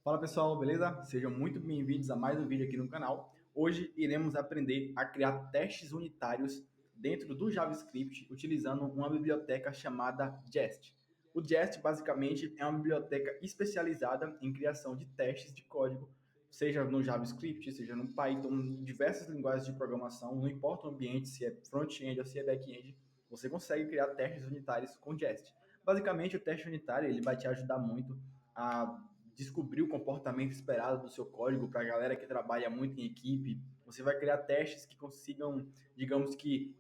Fala pessoal, beleza? Sejam muito bem-vindos a mais um vídeo aqui no canal. Hoje iremos aprender a criar testes unitários dentro do JavaScript utilizando uma biblioteca chamada Jest. O Jest basicamente é uma biblioteca especializada em criação de testes de código, seja no JavaScript, seja no Python, diversas linguagens de programação, não importa o ambiente, se é front-end ou se é back-end, você consegue criar testes unitários com Jest. Basicamente, o teste unitário ele vai te ajudar muito a descobrir o comportamento esperado do seu código para a galera que trabalha muito em equipe. Você vai criar testes que consigam, digamos que,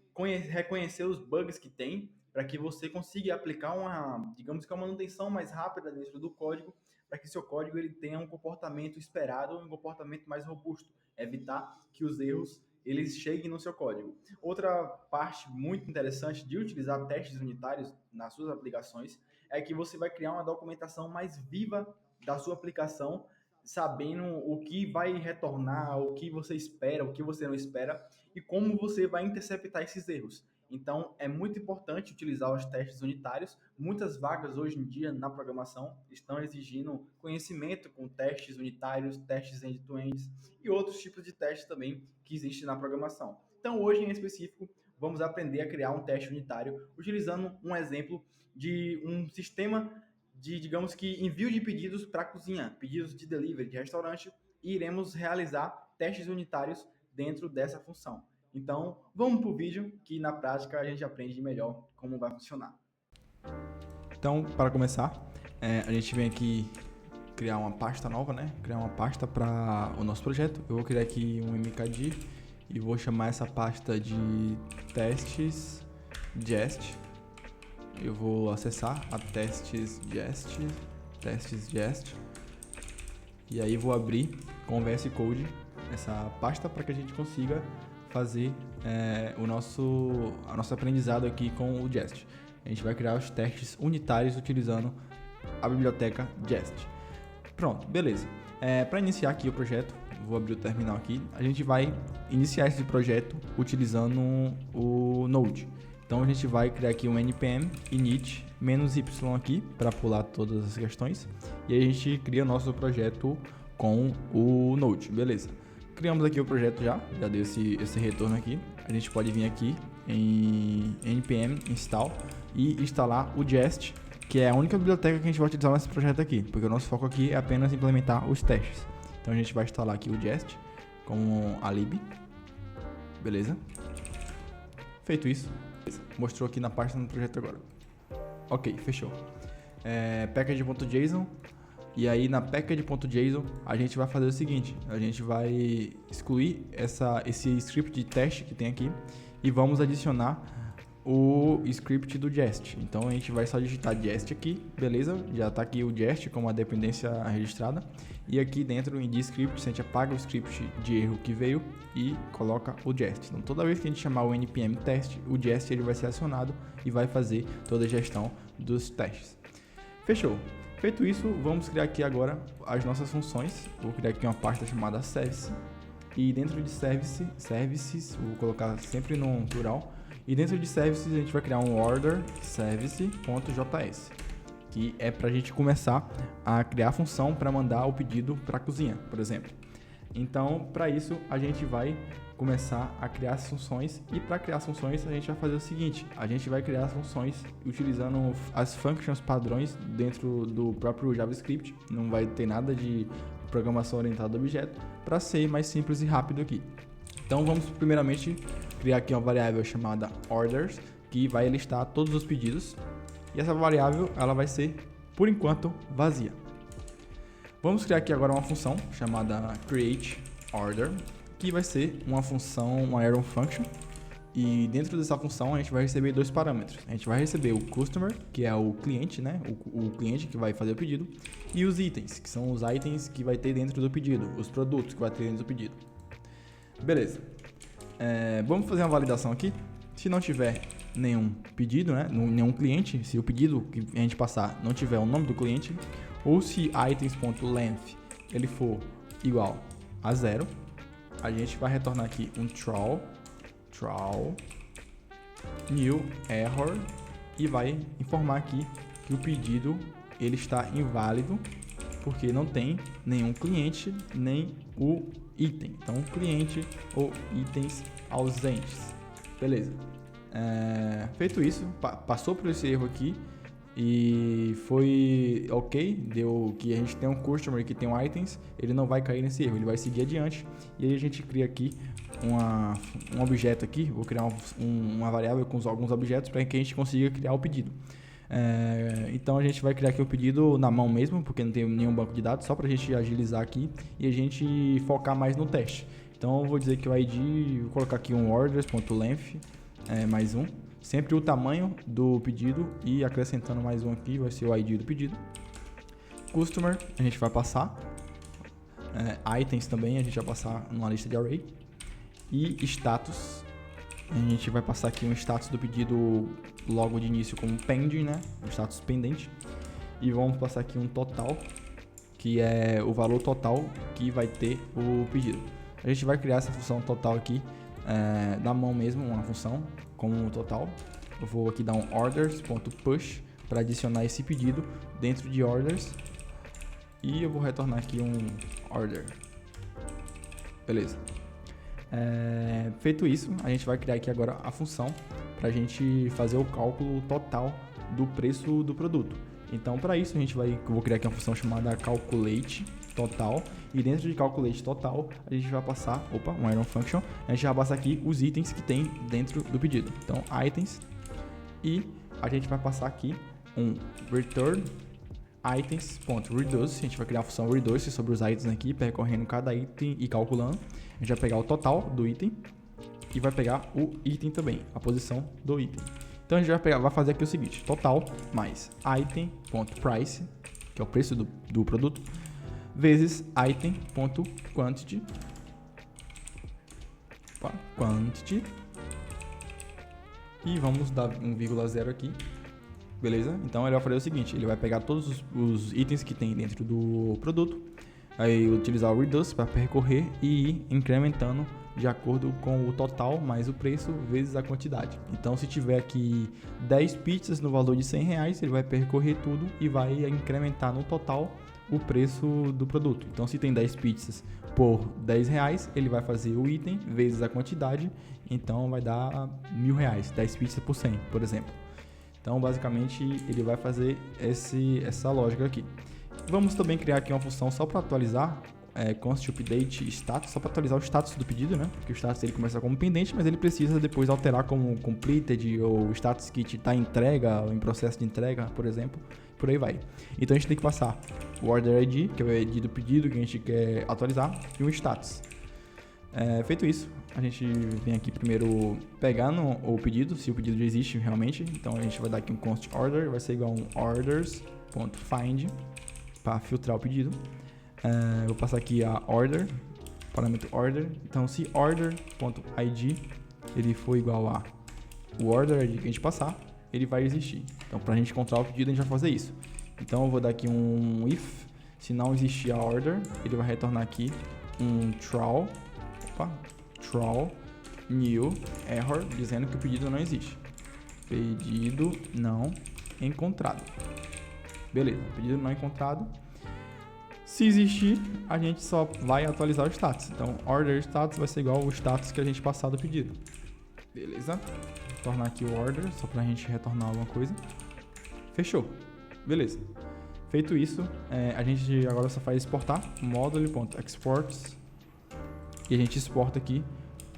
reconhecer os bugs que tem para que você consiga aplicar uma manutenção mais rápida dentro do código, para que seu código ele tenha um comportamento esperado, um comportamento mais robusto, evitar que os erros eles cheguem no seu código. Outra parte muito interessante de utilizar testes unitários nas suas aplicações é que você vai criar uma documentação mais viva da sua aplicação, sabendo o que vai retornar, o que você espera, o que você não espera e como você vai interceptar esses erros. Então, é muito importante utilizar os testes unitários. Muitas vagas hoje em dia na programação estão exigindo conhecimento com testes unitários, testes end-to-end e outros tipos de testes também que existem na programação. Então, hoje em específico, vamos aprender a criar um teste unitário utilizando um exemplo de um sistema de, digamos que, envio de pedidos para a cozinha, pedidos de delivery, de restaurante, e iremos realizar testes unitários dentro dessa função. Então, vamos para o vídeo, que na prática a gente aprende melhor como vai funcionar. Então, para começar, a gente vem aqui criar uma pasta nova, né? Criar uma pasta para o nosso projeto. Eu vou criar aqui um mkdir e vou chamar essa pasta de testes Jest. Eu vou acessar a testes Jest, e aí vou abrir com o VS Code essa pasta para que a gente consiga fazer o nosso aprendizado aqui com o Jest. A gente vai criar os testes unitários utilizando a biblioteca Jest. Pronto, beleza. Para iniciar aqui o projeto, vou abrir o terminal aqui. A gente vai iniciar esse projeto utilizando o Node. Então a gente vai criar aqui um npm init -y aqui para pular todas as questões. E aí a gente cria nosso projeto com o Node, beleza. Criamos aqui o projeto já deu esse retorno aqui. A gente pode vir aqui em npm install e instalar o Jest, que é a única biblioteca que a gente vai utilizar nesse projeto aqui, porque o nosso foco aqui é apenas implementar os testes. Então a gente vai instalar aqui o Jest com a lib, beleza. Feito isso, mostrou aqui na pasta do projeto agora. Ok, fechou. Package.json. E aí na package.json a gente vai fazer o seguinte: a gente vai excluir esse script de teste que tem aqui e vamos adicionar o script do Jest. Então a gente vai só digitar Jest aqui, beleza? Já está aqui o Jest como a dependência registrada. E aqui dentro em script a gente apaga o script de erro que veio e coloca o Jest. Então toda vez que a gente chamar o npm test, o Jest ele vai ser acionado e vai fazer toda a gestão dos testes. Fechou. Feito isso, vamos criar aqui agora as nossas funções. Vou criar aqui uma pasta chamada service. E dentro de services, vou colocar sempre no plural. E dentro de services a gente vai criar um order service.js, que é para a gente começar a criar a função para mandar o pedido para a cozinha, por exemplo. Então, para isso, a gente vai começar a criar as funções, e para criar as funções a gente vai fazer o seguinte: a gente vai criar as funções utilizando as functions padrões dentro do próprio JavaScript, não vai ter nada de programação orientada a objeto, para ser mais simples e rápido aqui. Então vamos primeiramente criar aqui uma variável chamada orders, que vai listar todos os pedidos, e essa variável ela vai ser, por enquanto, vazia. Vamos criar aqui agora uma função chamada createOrder, que vai ser uma função, uma arrow function, e dentro dessa função a gente vai receber dois parâmetros. A gente vai receber o customer, que é o cliente, né? O cliente que vai fazer o pedido, e os itens, que são os itens que vai ter dentro do pedido, os produtos que vai ter dentro do pedido. Beleza. Vamos fazer uma validação aqui. Se não tiver nenhum pedido, né? Nenhum cliente, se o pedido que a gente passar não tiver o nome do cliente, ou se items.length ele for igual a 0, a gente vai retornar aqui um throw new error e vai informar aqui que o pedido ele está inválido porque não tem nenhum cliente nem o item. Então, cliente ou itens ausentes. Beleza. Feito isso, passou por esse erro aqui e foi ok, deu que a gente tem um customer que tem um items, ele não vai cair nesse erro, ele vai seguir adiante. E aí a gente cria aqui um objeto aqui, vou criar uma variável com alguns objetos para que a gente consiga criar o pedido. Então a gente vai criar aqui o pedido na mão mesmo, porque não tem nenhum banco de dados, só para a gente agilizar aqui e a gente focar mais no teste. Então eu vou dizer que o ID, vou colocar aqui um orders.length, mais um, sempre o tamanho do pedido e acrescentando mais um aqui, vai ser o ID do pedido. Customer, a gente vai passar, items também, a gente vai passar numa lista de array. E status, a gente vai passar aqui um status do pedido logo de início como pending, né? Um status pendente. E vamos passar aqui um total, que é o valor total que vai ter o pedido. A gente vai criar essa função total aqui na mão mesmo, uma função como total. Eu vou aqui dar um orders.push para adicionar esse pedido dentro de orders. E eu vou retornar aqui um order. Beleza. Feito isso, a gente vai criar aqui agora a função para a gente fazer o cálculo total do preço do produto. Então, para isso, vou criar aqui uma função chamada calculate total, e dentro de calculate total, a gente vai passar, um iron function, a gente vai passar aqui os itens que tem dentro do pedido. Então, items, e a gente vai passar aqui um return items.reduce, a gente vai criar a função reduce sobre os itens aqui, percorrendo cada item e calculando. A gente vai pegar o total do item e vai pegar o item também, a posição do item. Então a gente vai fazer aqui o seguinte, total mais item.price, que é o preço do produto, vezes item.quantity, quantity, e vamos dar 1,0 aqui. Beleza? Então ele vai fazer o seguinte, ele vai pegar todos os itens que tem dentro do produto, vai utilizar o reduce para percorrer e ir incrementando de acordo com o total mais o preço vezes a quantidade. Então se tiver aqui 10 pizzas no valor de R$100, ele vai percorrer tudo e vai incrementar no total o preço do produto. Então se tem 10 pizzas por R$10, ele vai fazer o item vezes a quantidade, então vai dar R$1.000, 10 pizzas por 100, por exemplo. Então, basicamente, ele vai fazer essa lógica aqui. Vamos também criar aqui uma função só para atualizar, const update status, só para atualizar o status do pedido, né? Porque o status ele começa como pendente, mas ele precisa depois alterar como completed ou status que está em entrega, ou em processo de entrega, por exemplo, por aí vai. Então, a gente tem que passar o order ID, que é o ID do pedido que a gente quer atualizar, e um status. Feito isso, a gente vem aqui primeiro pegar o pedido, se o pedido já existe realmente. Então a gente vai dar aqui um const order, vai ser igual a um orders.find para filtrar o pedido. Vou passar aqui a order, parâmetro order. Então se order.id ele for igual a o order ID que a gente passar, ele vai existir. Então para a gente encontrar o pedido a gente vai fazer isso. Então eu vou dar aqui um if, se não existir a order, ele vai retornar aqui um throw new error, dizendo que o pedido não existe. Pedido não encontrado. Beleza, pedido não encontrado. Se existir, a gente só vai atualizar o status. Então, order status vai ser igual ao status que a gente passar do pedido. Beleza? Vou tornar aqui o order, só pra gente retornar alguma coisa. Fechou. Beleza. Feito isso, a gente agora só faz exportar module.exports e a gente exporta aqui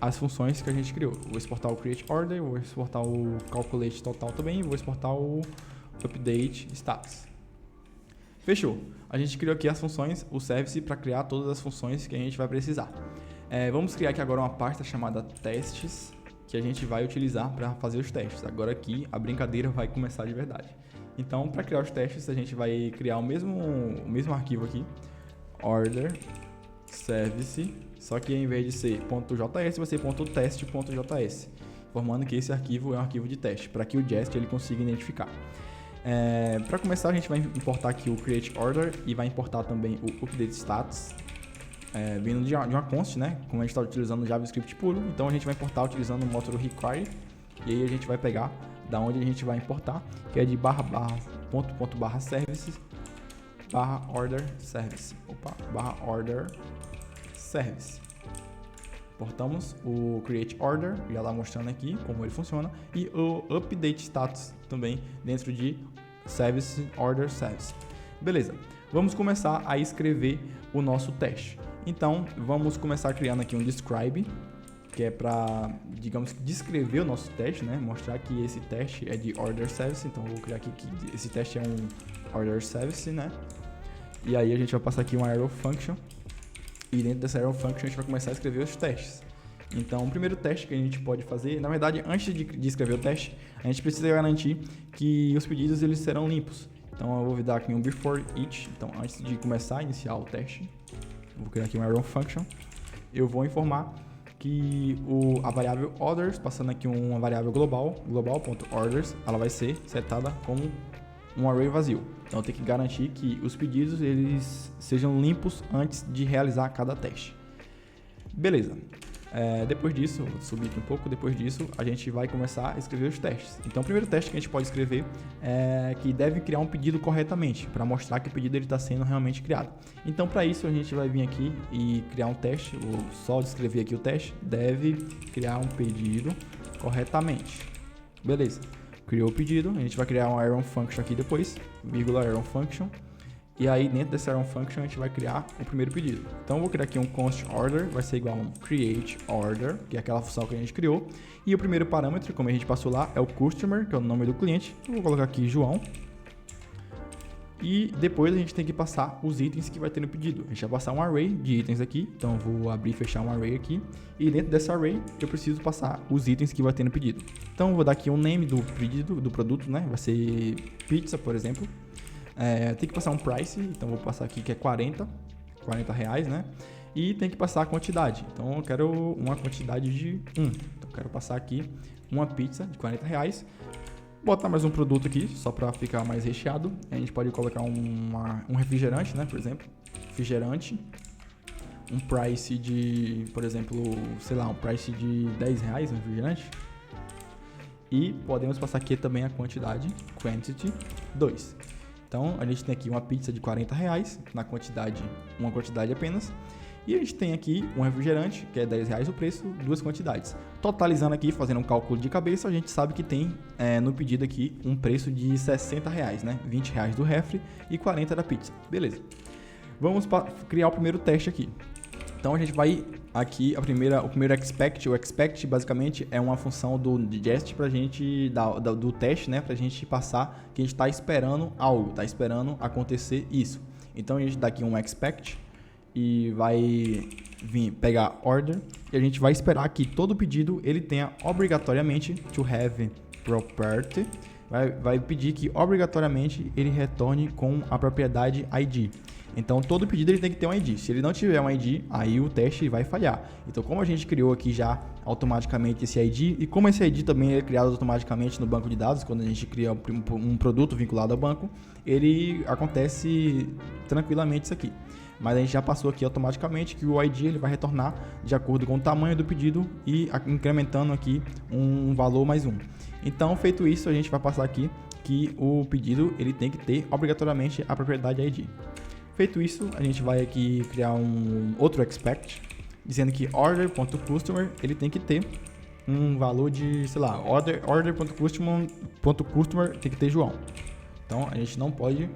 as funções que a gente criou. Vou exportar o create order, vou exportar o calculate total também, vou exportar o update status. Fechou. A gente criou aqui as funções, o service, para criar todas as funções que a gente vai precisar. Vamos criar aqui agora uma pasta chamada testes, que a gente vai utilizar para fazer os testes. Agora aqui a brincadeira vai começar de verdade. Então, para criar os testes, a gente vai criar o mesmo arquivo aqui, order service, só que em vez de ser .js, vai ser .test.js, informando que esse arquivo é um arquivo de teste, para que o Jest ele consiga identificar. Para começar, a gente vai importar aqui o create order e vai importar também o update status, vindo de uma const, né? Como a gente está utilizando o JavaScript puro, então a gente vai importar utilizando o módulo require, e aí a gente vai pegar da onde a gente vai importar, que é de //services /order service. /order service. Importamos o create order, já lá mostrando aqui como ele funciona, e o update status também dentro de service order service. Beleza, vamos começar a escrever o nosso teste. Então, vamos começar criando aqui um describe, que é para, digamos, descrever o nosso teste, né? Mostrar que esse teste é de order service. Então, eu vou criar aqui que esse teste é um order service, né? E aí a gente vai passar aqui uma arrow function. E dentro dessa arrow function a gente vai começar a escrever os testes. Então, o primeiro teste que a gente pode fazer, na verdade, antes de escrever o teste, a gente precisa garantir que os pedidos eles serão limpos. Então, eu vou dar aqui um before each. Então, antes de começar a iniciar o teste, eu vou criar aqui uma arrow function. Eu vou informar que a variável orders, passando aqui uma variável global.orders, ela vai ser setada como um array vazio. Então, tem que garantir que os pedidos eles sejam limpos antes de realizar cada teste. Beleza. Depois disso, vou subir aqui um pouco, depois disso a gente vai começar a escrever os testes. Então o primeiro teste que a gente pode escrever é que deve criar um pedido corretamente, para mostrar que o pedido está sendo realmente criado. Então para isso a gente vai vir aqui e criar um teste, vou só descrever aqui o teste, deve criar um pedido corretamente. Beleza, criou o pedido, a gente vai criar um arrow function aqui depois, vírgula arrow function. E aí, dentro dessa arrow function, a gente vai criar o primeiro pedido. Então, eu vou criar aqui um const order, vai ser igual a um create order, que é aquela função que a gente criou. E o primeiro parâmetro, como a gente passou lá, é o customer, que é o nome do cliente. Eu vou colocar aqui João. E depois a gente tem que passar os itens que vai ter no pedido. A gente vai passar um array de itens aqui. Então, eu vou abrir e fechar um array aqui. E dentro dessa array, eu preciso passar os itens que vai ter no pedido. Então, eu vou dar aqui um name do pedido, do produto, né? Vai ser pizza, por exemplo. Tem que passar um price, então vou passar aqui que é 40 reais, né? E tem que passar a quantidade, então eu quero uma quantidade de 1. Então eu quero passar aqui uma pizza de 40 reais. Botar mais um produto aqui, só para ficar mais recheado. A gente pode colocar um refrigerante, né? Por exemplo, refrigerante. Um price de, por exemplo, sei lá, um price de 10 reais, um refrigerante. E podemos passar aqui também a quantidade, quantity 2. Então, a gente tem aqui uma pizza de 40 reais, na quantidade, uma quantidade apenas. E a gente tem aqui um refrigerante, que é 10 reais o preço, duas quantidades. Totalizando aqui, fazendo um cálculo de cabeça, a gente sabe que tem no pedido aqui um preço de 60 reais, né? 20 reais do refri e 40 da pizza. Beleza. Vamos criar o primeiro teste aqui. Então, a gente vai aqui, o primeiro expect. O expect, basicamente, é uma função do digest pra gente, do teste, né? Pra gente passar que a gente está esperando algo, está esperando acontecer isso. Então, a gente dá aqui um expect e vai vir pegar order e a gente vai esperar que todo pedido ele tenha obrigatoriamente to have property. Vai pedir que obrigatoriamente ele retorne com a propriedade ID. Então, todo pedido ele tem que ter um ID. Se ele não tiver um ID, aí o teste vai falhar. Então, como a gente criou aqui já automaticamente esse ID, e como esse ID também é criado automaticamente no banco de dados, quando a gente cria um produto vinculado ao banco, ele acontece tranquilamente isso aqui. Mas a gente já passou aqui automaticamente que o ID ele vai retornar de acordo com o tamanho do pedido e incrementando aqui um valor mais um. Então, feito isso, a gente vai passar aqui que o pedido ele tem que ter obrigatoriamente a propriedade ID. Feito isso, a gente vai aqui criar um outro expect, dizendo que order.customer ele tem que ter um valor de, sei lá, order.customer tem que ter João. Então, a gente não pode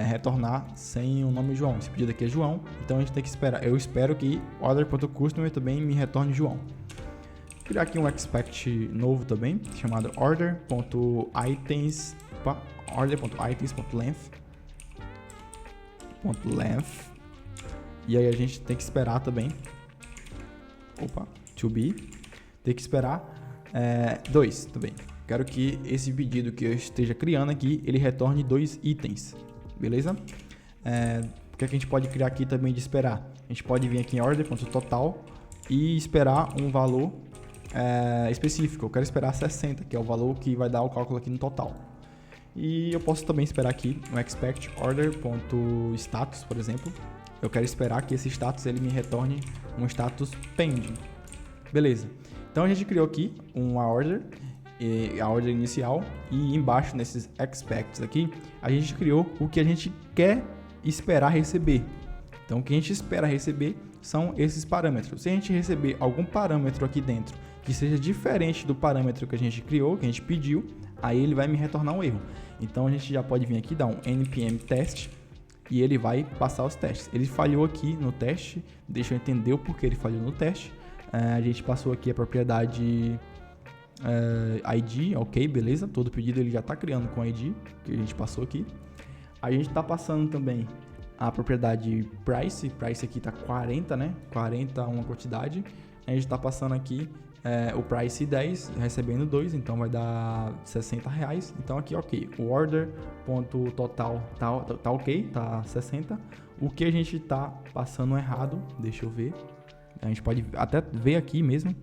retornar sem o nome João. Esse pedido aqui é João, então a gente tem que esperar. Eu espero que order.customer também me retorne João. Vou criar aqui um expect novo também, chamado order.items.length. E aí a gente tem que esperar também. To be. Tem que esperar 2 também. Quero que esse pedido que eu esteja criando aqui, ele retorne 2 itens. Beleza? O que a gente pode criar aqui também de esperar? A gente pode vir aqui em order.total e esperar um valor específico. Eu quero esperar 60, que é o valor que vai dar o cálculo aqui no total. E eu posso também esperar aqui um expect order.status, por exemplo. Eu quero esperar que esse status ele me retorne um status pending. Beleza. Então a gente criou aqui uma order, a order inicial, e embaixo nesses expects aqui, a gente criou o que a gente quer esperar receber. Então, o que a gente espera receber são esses parâmetros. Se a gente receber algum parâmetro aqui dentro que seja diferente do parâmetro que a gente criou, que a gente pediu, aí ele vai me retornar um erro. Então, a gente já pode vir aqui, dar um npm test e ele vai passar os testes. Ele falhou aqui no teste, deixa eu entender o porquê ele falhou no teste. A gente passou aqui a propriedade ID, ok, beleza. Todo pedido ele já está criando com ID, que a gente passou aqui. A gente está passando também a propriedade price aqui está 40, né? 40 uma quantidade. A gente está passando aqui o price 10, recebendo 2, então vai dar R$60. Então aqui, ok. O order.total tá ok, tá 60. O que a gente está passando errado, deixa eu ver. A gente pode até ver aqui mesmo.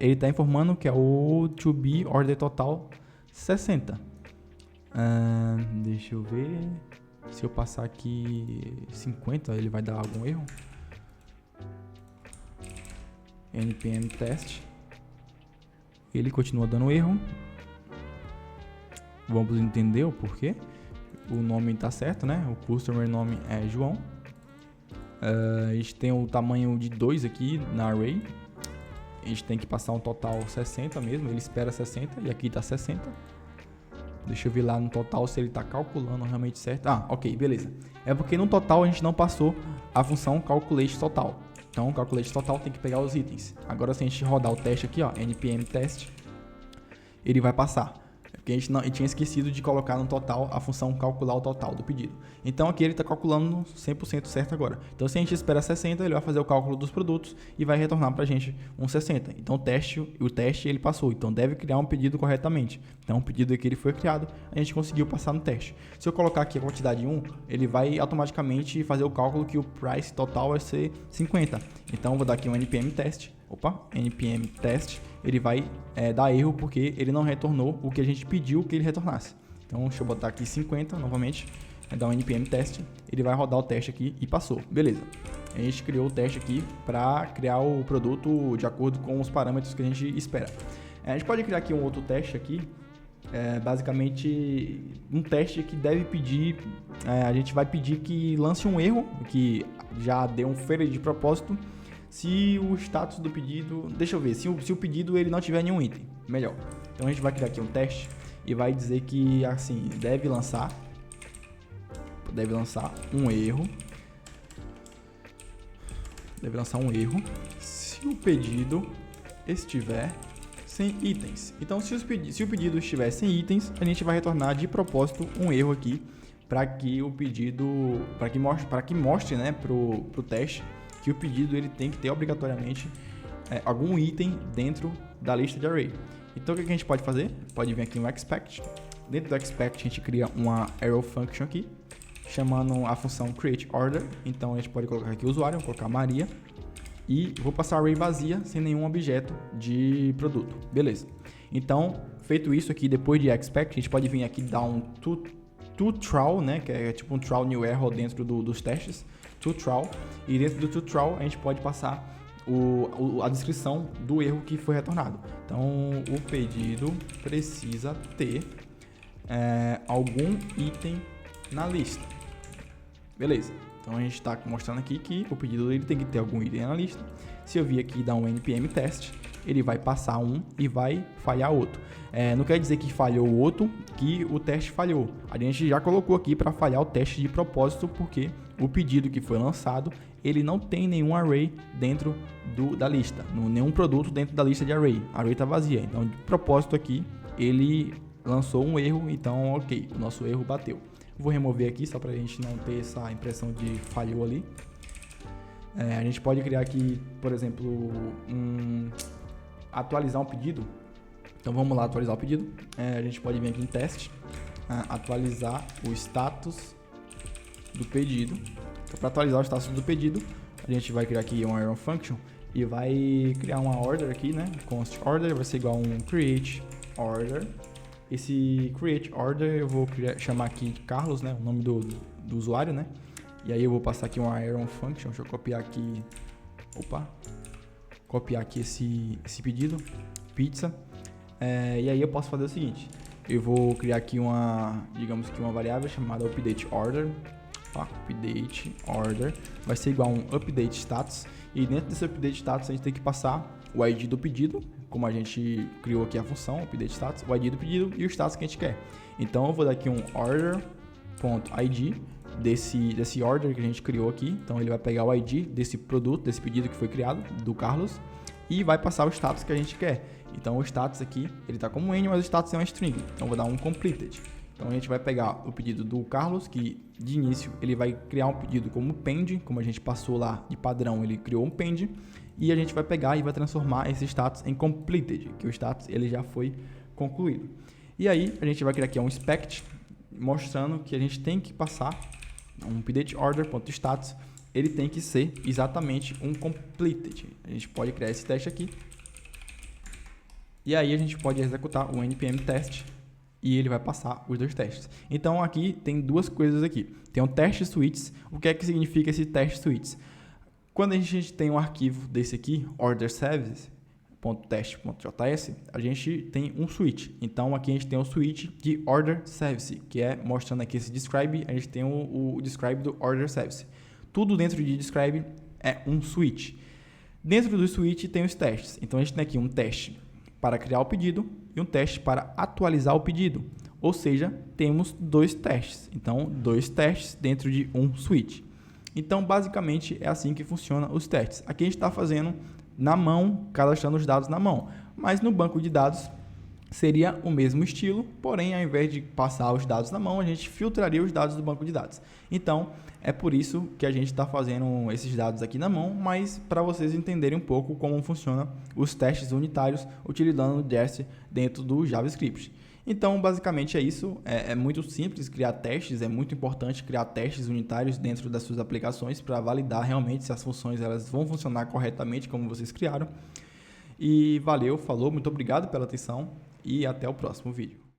Ele está informando que é o to be order total 60. Deixa eu ver. Se eu passar aqui 50, ele vai dar algum erro. npm test. Ele continua dando erro. Vamos entender o porquê. O nome está certo, né? O customer nome é João. A gente tem o tamanho de 2 aqui na array. A gente tem que passar um total 60 mesmo. Ele espera 60 e aqui está 60. Deixa eu ver lá no total se ele está calculando realmente certo. Ok, beleza. É porque no total a gente não passou a função calculate total. Então o calculate total tem que pegar os itens. Agora se a gente rodar o teste aqui, npm test, ele vai passar. Porque a gente tinha esquecido de colocar no total a função calcular o total do pedido. Então aqui ele está calculando 100% certo agora. Então se a gente espera 60, ele vai fazer o cálculo dos produtos e vai retornar para a gente um 60. Então o teste ele passou, então deve criar um pedido corretamente. Então o pedido que ele foi criado, a gente conseguiu passar no teste. Se eu colocar aqui a quantidade 1, ele vai automaticamente fazer o cálculo que o price total vai ser 50. Então eu vou dar aqui um npm test. npm test, ele vai dar erro porque ele não retornou o que a gente pediu que ele retornasse. Então, deixa eu botar aqui 50 novamente, vai dar um npm test, ele vai rodar o teste aqui e passou. Beleza. A gente criou o teste aqui para criar o produto de acordo com os parâmetros que a gente espera. A gente pode criar aqui um outro teste aqui, basicamente um teste que deve pedir, a gente vai pedir que lance um erro, que já deu um failure de propósito, se o status do pedido, deixa eu ver, se o pedido ele não tiver nenhum item, melhor. Então a gente vai criar aqui um teste e vai dizer que assim, deve lançar um erro. Deve lançar um erro se o pedido estiver sem itens. Então se o pedido estiver sem itens, a gente vai retornar de propósito um erro aqui para que o pedido, para que mostre, né, pro teste que o pedido ele tem que ter obrigatoriamente algum item dentro da lista de array. Então o que a gente pode fazer? Pode vir aqui um expect. Dentro do expect a gente cria uma arrow function aqui, chamando a função create order. Então a gente pode colocar aqui o usuário, vou colocar Maria. E vou passar a array vazia, sem nenhum objeto de produto. Beleza. Então, feito isso aqui, depois de expect, a gente pode vir aqui e dar um toThrow, né? Que é tipo um throw new error dentro dos testes. toThrow, e dentro do toThrow a gente pode passar a descrição do erro que foi retornado. Então o pedido precisa ter algum item na lista. Beleza, então a gente está mostrando aqui que o pedido ele tem que ter algum item na lista. Se eu vir aqui e dar um npm test, ele vai passar um e vai falhar outro. Não quer dizer que falhou o outro, que o teste falhou. A gente já colocou aqui para falhar o teste de propósito, porque o pedido que foi lançado, ele não tem nenhum array dentro da lista, nenhum produto dentro da lista de array. A array está vazia, então de propósito aqui, ele lançou um erro, então ok, o nosso erro bateu. Vou remover aqui só para a gente não ter essa impressão de falhou ali. A gente pode criar aqui, por exemplo, atualizar um pedido. Então vamos lá atualizar o pedido. A gente pode vir aqui em teste, atualizar o status do pedido. Então, para atualizar o status do pedido, a gente vai criar aqui uma arrow function e vai criar uma order aqui, né? Const order vai ser igual a um create order. Esse create order eu vou chamar aqui de Carlos, né? O nome do usuário, né? E aí eu vou passar aqui uma arrow function. Deixa eu copiar aqui. Copiar aqui esse pedido, pizza. E aí eu posso fazer o seguinte. Eu vou criar aqui digamos que uma variável chamada update order. update order vai ser igual a um update status, e dentro desse update status a gente tem que passar o ID do pedido, como a gente criou aqui a função update status, o ID do pedido e o status que a gente quer. Então eu vou dar aqui um order.id desse order que a gente criou aqui. Então ele vai pegar o ID desse produto, desse pedido que foi criado, do Carlos, e vai passar o status que a gente quer. Então o status aqui, ele está como N, mas o status é uma string. Então eu vou dar um completed. Então a gente vai pegar o pedido do Carlos, que de início ele vai criar um pedido como pend, como a gente passou lá de padrão, ele criou um pend, e a gente vai pegar e vai transformar esse status em completed, que o status ele já foi concluído. E aí a gente vai criar aqui um inspect, mostrando que a gente tem que passar um update order.status, ele tem que ser exatamente um completed. A gente pode criar esse teste aqui, e aí a gente pode executar o npm test, e ele vai passar os dois testes. Então aqui tem duas coisas aqui. Tem um teste suites. O que é que significa esse teste suites? Quando a gente tem um arquivo desse aqui, orderService.test.js, a gente tem um switch. Então aqui a gente tem um switch de order service, que é mostrando aqui esse describe, a gente tem o describe do order service. Tudo dentro de describe é um switch. Dentro do switch tem os testes. Então a gente tem aqui um teste para criar o pedido e um teste para atualizar o pedido. Ou seja, temos dois testes. Então, dois testes dentro de um switch. Então, basicamente, é assim que funciona os testes. Aqui a gente está fazendo na mão, cadastrando os dados na mão. Mas no banco de dados seria o mesmo estilo, porém, ao invés de passar os dados na mão, a gente filtraria os dados do banco de dados. Então, é por isso que a gente está fazendo esses dados aqui na mão, mas para vocês entenderem um pouco como funciona os testes unitários utilizando o Jest dentro do JavaScript. Então, basicamente é isso. É muito simples criar testes, é muito importante criar testes unitários dentro das suas aplicações para validar realmente se as funções elas vão funcionar corretamente como vocês criaram. E valeu, falou, muito obrigado pela atenção e até o próximo vídeo.